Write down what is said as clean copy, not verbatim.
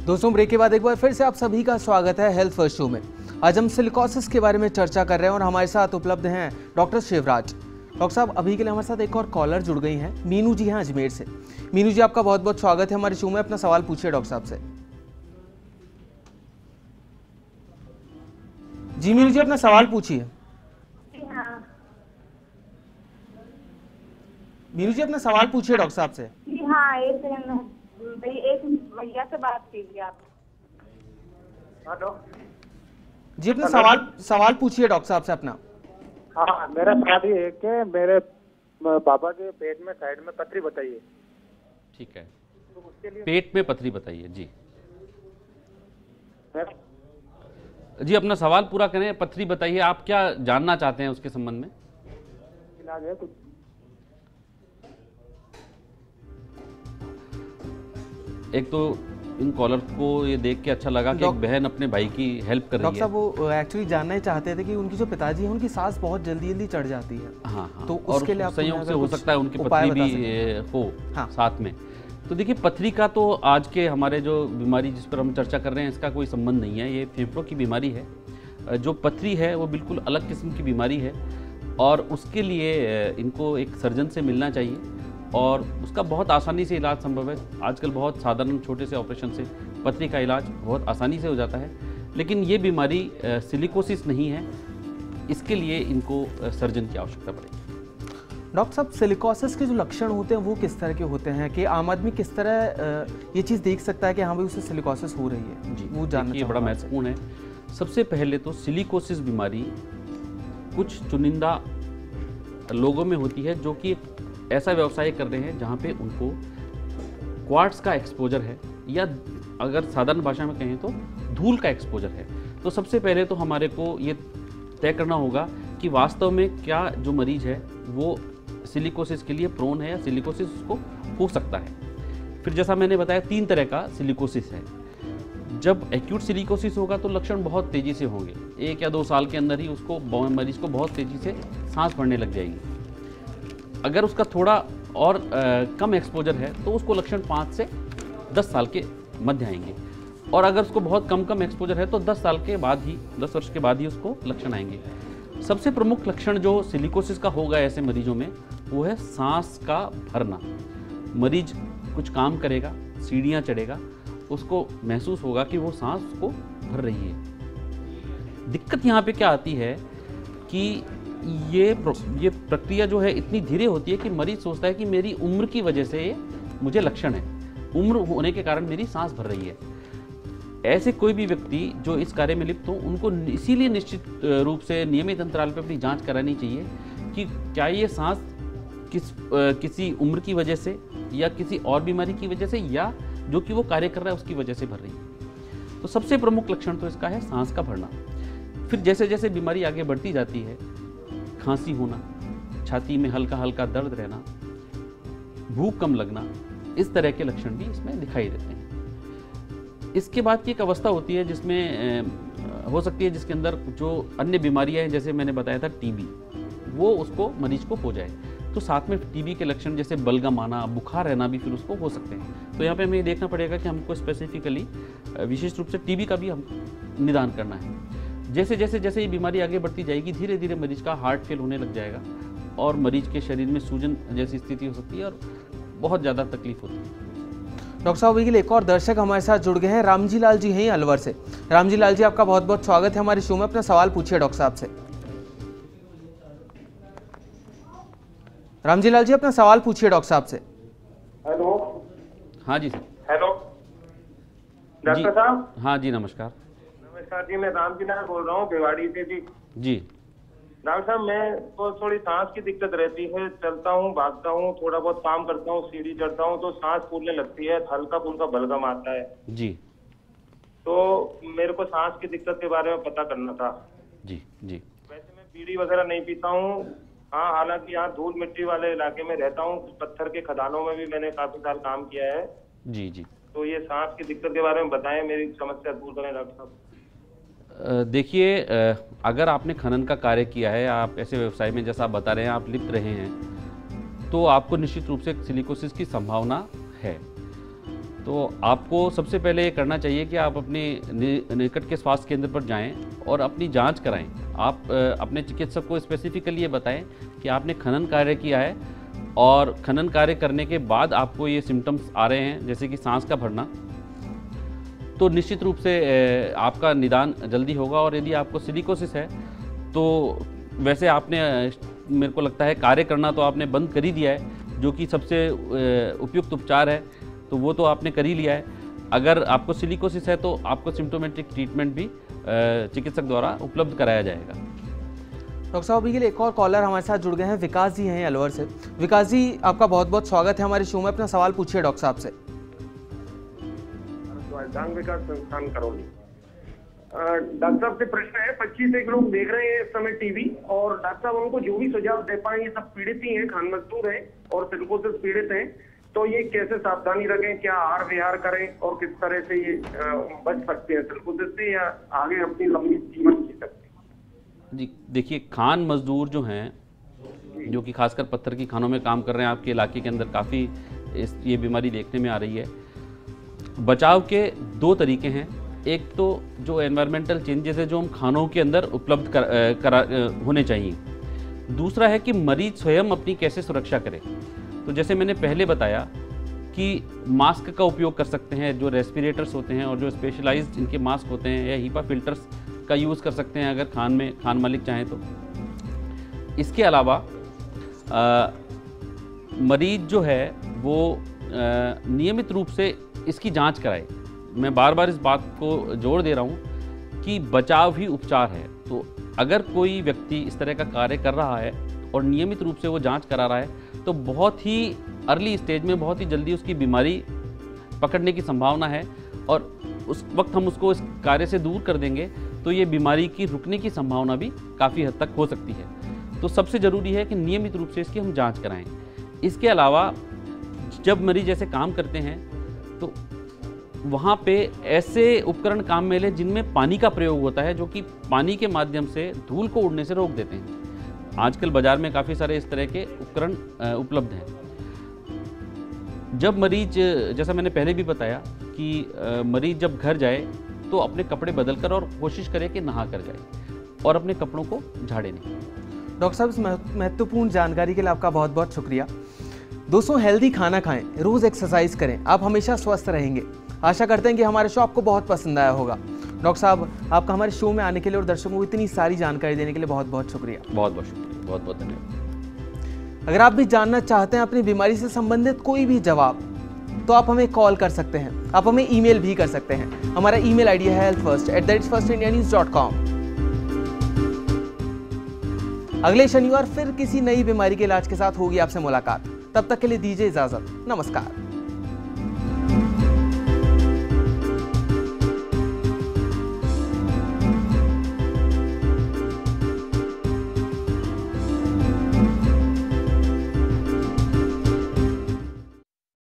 दोस्तों ब्रेक के बाद एक बार फिर से आप सभी का स्वागत है हेल्थ फर्स्ट शो में। आज हम सिलिकोसिस के बारे में चर्चा कर रहे हैं और हमारे साथ उपलब्ध हैं डॉक्टर शिवराज। डॉक्टर साहब, अभी के लिए हमारे साथ एक और कॉलर जुड़ गई हैं, मीनू जी हैं अजमेर से। मीनू जी, आपका बहुत बहुत स्वागत है हमारे शो में। अपना सवाल पूछिए डॉक्टर साहब से। जी मीनू जी, अपना सवाल पूछिए। मीनू जी, अपना सवाल पूछिए डॉक्टर साहब से। हाँ, एक भैया से बात कीजिए आप। हेलो जी, अपना सवाल पूछिए डॉक्टर साहब से अपना। हाँ, मेरा सवाल ये है कि मेरे पापा के पेट में साइड में पथरी बताइए। ठीक है, तो उसके लिए पेट में पथरी बताइए जी। जी, अपना सवाल पूरा करें। पथरी बताइए, आप क्या जानना चाहते हैं उसके संबंध में? इलाज है कुछ? एक तो इन कॉलर को ये देख के अच्छा लगा कि एक बहन अपने भाई की हेल्प कर रही है। डॉक्टर साहब, वो एक्चुअली जानना ही चाहते थे कि उनकी जो पिताजी हैं उनकी सांस बहुत जल्दी जल्दी चढ़ जाती है। हाँ हाँ, तो और उसके लिए आप संयोग से हो सकता है उनकी पथरी भी हो साथ में। तो देखिए, पथरी का तो आज के हमारे जो बीमारी जिस पर हम चर्चा कर रहे हैं इसका कोई संबंध नहीं है। ये फेफड़ों की बीमारी है। जो पथरी है वो बिल्कुल अलग किस्म की बीमारी है और उसके लिए इनको एक सर्जन से मिलना चाहिए और उसका बहुत आसानी से इलाज संभव है। आजकल बहुत साधारण छोटे से ऑपरेशन से पथरी का इलाज बहुत आसानी से हो जाता है। लेकिन ये बीमारी सिलिकोसिस नहीं है, इसके लिए इनको सर्जन की आवश्यकता पड़ेगी। डॉक्टर साहब, सिलिकोसिस के जो लक्षण होते हैं वो किस तरह के होते हैं कि आम आदमी किस तरह ये चीज़ देख सकता है कि हाँ भाई उसे सिलिकोसिस हो रही है? जी, वो जानना ये बड़ा महत्वपूर्ण है। सबसे पहले तो सिलिकोसिस बीमारी कुछ चुनिंदा लोगों में होती है जो कि ऐसा व्यवसाय कर रहे हैं जहाँ पे उनको क्वार्ट्स का एक्सपोजर है या अगर साधारण भाषा में कहें तो धूल का एक्सपोजर है। तो सबसे पहले तो हमारे को ये तय करना होगा कि वास्तव में क्या जो मरीज है वो सिलिकोसिस के लिए प्रोन है या सिलिकोसिस उसको हो सकता है। फिर जैसा मैंने बताया 3 तरह का सिलिकोसिस है। जब एक्यूट सिलिकोसिस होगा तो लक्षण बहुत तेज़ी से होंगे। 1 या 2 साल के अंदर ही उसको मरीज को बहुत तेज़ी से सांस भरने लग जाएगी। अगर उसका थोड़ा और कम एक्सपोजर है तो उसको लक्षण 5 से 10 साल के मध्य आएंगे और अगर उसको बहुत कम एक्सपोजर है तो 10 वर्ष के बाद ही उसको लक्षण आएंगे। सबसे प्रमुख लक्षण जो सिलिकोसिस का होगा ऐसे मरीजों में वो है सांस का भरना। मरीज कुछ काम करेगा, सीढ़ियाँ चढ़ेगा, उसको महसूस होगा कि वो सांस को भर रही है। दिक्कत यहाँ पे क्या आती है कि ये प्रक्रिया जो है इतनी धीरे होती है कि मरीज सोचता है कि मेरी उम्र की वजह से मुझे लक्षण है, उम्र होने के कारण मेरी सांस भर रही है। ऐसे कोई भी व्यक्ति जो इस कार्य में लिप्त हो उनको इसीलिए निश्चित रूप से नियमित अंतराल पर अपनी जांच करानी चाहिए कि क्या ये सांस किसी उम्र की वजह से या किसी और बीमारी की वजह से या जो कि वो कार्य कर रहा है उसकी वजह से भर रही है। तो सबसे प्रमुख लक्षण तो इसका है सांस का भरना। फिर जैसे जैसे बीमारी आगे बढ़ती जाती है, खांसी होना, छाती में हल्का हल्का दर्द रहना, भूख कम लगना, इस तरह के लक्षण भी इसमें दिखाई देते हैं। इसके बाद की एक अवस्था होती है जिसमें हो सकती है जिसके अंदर जो अन्य बीमारियां हैं, जैसे मैंने बताया था टीबी, वो उसको मरीज को हो जाए। तो साथ में टीबी के लक्षण जैसे बलगम आना, बुखार रहना भी फिर उसको हो सकते हैं। तो यहाँ पे हमें ये देखना पड़ेगा कि हमको स्पेसिफिकली विशेष रूप से टीबी का भी हम निदान करना है। जैसे जैसे ये बीमारी आगे बढ़ती जाएगी धीरे धीरे मरीज का हार्ट फेल होने लग जाएगा और मरीज के शरीर में सूजन जैसी स्थिति हो सकती है और बहुत ज़्यादा तकलीफ होती है। डॉक्टर साहब, अभी के लिए एक और दर्शक हमारे साथ जुड़ गए हैं। रामजी लाल जी हैं अलवर से। रामजी लाल जी, आपका बहुत बहुत स्वागत है हमारे शो में। अपना सवाल पूछिए डॉक्टर साहब से। रामजी लाल जी, अपना सवाल पूछिए डॉक्टर साहब से। हेलो। हाँ जी सर। हेलो डॉक्टर साहब। हाँ जी, नमस्कार। नमस्कार जी, मैं रामजी लाल बोल रहा हूँ भिवाड़ी से जी। जी डॉक्टर साहब, मैं तो थोड़ी सांस की दिक्कत रहती है, चलता हूँ, भागता हूँ, थोड़ा बहुत काम करता हूँ, सीढ़ी चढ़ता हूँ तो सांस फूलने लगती है, हल्का फुल्का बलगम आता है जी। तो मेरे को सांस की दिक्कत के बारे में पता करना था। जी जी। वैसे मैं बीड़ी वगैरह नहीं पीता हूँ। हाँ, हालांकि यहाँ धूल मिट्टी वाले इलाके में रहता हूँ, पत्थर के खदानों में भी मैंने काफी साल काम किया है। जी जी। तो ये सांस की दिक्कत के बारे में बताएं, मेरी समस्या दूर करें डॉक्टर साहब। देखिए, अगर आपने खनन का कार्य किया है, आप ऐसे व्यवसाय में जैसा आप बता रहे हैं आप लिप्त रहे हैं, तो आपको निश्चित रूप से सिलिकोसिस की संभावना है। तो आपको सबसे पहले ये करना चाहिए कि आप अपने निकट के स्वास्थ्य केंद्र पर जाएं और अपनी जांच कराएं। आप अपने चिकित्सक को स्पेसिफिकली ये बताएं कि आपने खनन कार्य किया है और खनन कार्य करने के बाद आपको ये सिम्टम्स आ रहे हैं, जैसे कि सांस का भरना, तो निश्चित रूप से आपका निदान जल्दी होगा। और यदि आपको सिलिकोसिस है तो वैसे आपने मेरे को लगता है कार्य करना तो आपने बंद कर ही दिया है, जो कि सबसे उपयुक्त उपचार है, तो वो तो आपने कर ही लिया है। अगर आपको सिलिकोसिस है तो आपको सिम्टोमेटिक ट्रीटमेंट भी चिकित्सक द्वारा उपलब्ध कराया जाएगा। डॉक्टर साहब अभी के लिए एक और कॉलर हमारे साथ जुड़ गए हैं, विकास जी हैं अलवर से। विकास जी, आपका बहुत बहुत स्वागत है हमारे शो में। अपना सवाल पूछिए डॉक्टर साहब से। दान विकास संस्थान करौली। डॉक्टर साहब से प्रश्न है, 25 लोग देख रहे हैं इस समय टीवी, और डॉक्टर साहब उनको जो भी सुझाव दे पाए, ये सब पीड़ित ही हैं, खान मजदूर हैं और सिलिकोसिस पीड़ित हैं, तो ये कैसे सावधानी रखें, क्या आहार विहार करें और किस तरह से ये बच सकते हैं सिलिकोसिस से, या आगे अपनी लंबी जीवन जी सकते हैं? जी देखिए, खान मजदूर जो हैं, जो कि खासकर पत्थर की खानों में काम कर रहे हैं, आपके इलाके के अंदर काफ़ी ये बीमारी देखने में आ रही है। बचाव के 2 तरीके हैं। एक तो जो एनवायरमेंटल चेंजेस है जो हम खानों के अंदर उपलब्ध होने चाहिए। दूसरा है कि मरीज स्वयं अपनी कैसे सुरक्षा करे। तो जैसे मैंने पहले बताया कि मास्क का उपयोग कर सकते हैं, जो रेस्पिरेटर्स होते हैं और जो स्पेशलाइज्ड इनके मास्क होते हैं, या हीपा फिल्टर्स का यूज़ कर सकते हैं अगर खान मालिक चाहें तो। इसके अलावा मरीज जो है वो नियमित रूप से इसकी जांच कराए। मैं बार बार इस बात को जोर दे रहा हूँ कि बचाव ही उपचार है। तो अगर कोई व्यक्ति इस तरह का कार्य कर रहा है और नियमित रूप से वो जांच करा रहा है, तो बहुत ही अर्ली स्टेज में बहुत ही जल्दी उसकी बीमारी पकड़ने की संभावना है, और उस वक्त हम उसको इस कार्य से दूर कर देंगे तो ये बीमारी की रुकने की संभावना भी काफ़ी हद तक हो सकती है। तो सबसे ज़रूरी है कि नियमित रूप से इसकी हम जाँच कराएँ। इसके अलावा जब मरीज ऐसे काम करते हैं तो वहाँ पे ऐसे उपकरण काम में लें जिनमें पानी का प्रयोग होता है, जो कि पानी के माध्यम से धूल को उड़ने से रोक देते हैं। आजकल बाज़ार में काफ़ी सारे इस तरह के उपकरण उपलब्ध हैं। जब मरीज, जैसा मैंने पहले भी बताया कि मरीज जब घर जाए तो अपने कपड़े बदल कर और कोशिश करे कि नहा कर जाए और अपने कपड़ों को झाड़े नहीं। डॉक्टर साहब, इस महत्वपूर्ण जानकारी के लिए आपका बहुत बहुत शुक्रिया। दोस्तों, हेल्दी खाना खाएं, रोज़ एक्सरसाइज करें, आप हमेशा स्वस्थ रहेंगे। आशा करते हैं कि हमारे शो आपको बहुत पसंद आया होगा। डॉक्टर साहब, आपका हमारे शो में आने के लिए और दर्शकों को इतनी सारी जानकारी देने के लिए बहुत बहुत शुक्रिया। बहुत बहुत शुक्रिया, बहुत बहुत धन्यवाद। अगर आप भी जानना चाहते हैं अपनी बीमारी से संबंधित कोई भी जवाब, तो आप हमें कॉल कर सकते हैं, आप हमें ईमेल भी कर सकते हैं। हमारा ईमेल आईडी है healthfirst@firstindianews.com। अगले शनिवार फिर किसी नई बीमारी के इलाज के साथ होगी आपसे मुलाकात। तब तक के लिए दीजिए इजाजत। नमस्कार।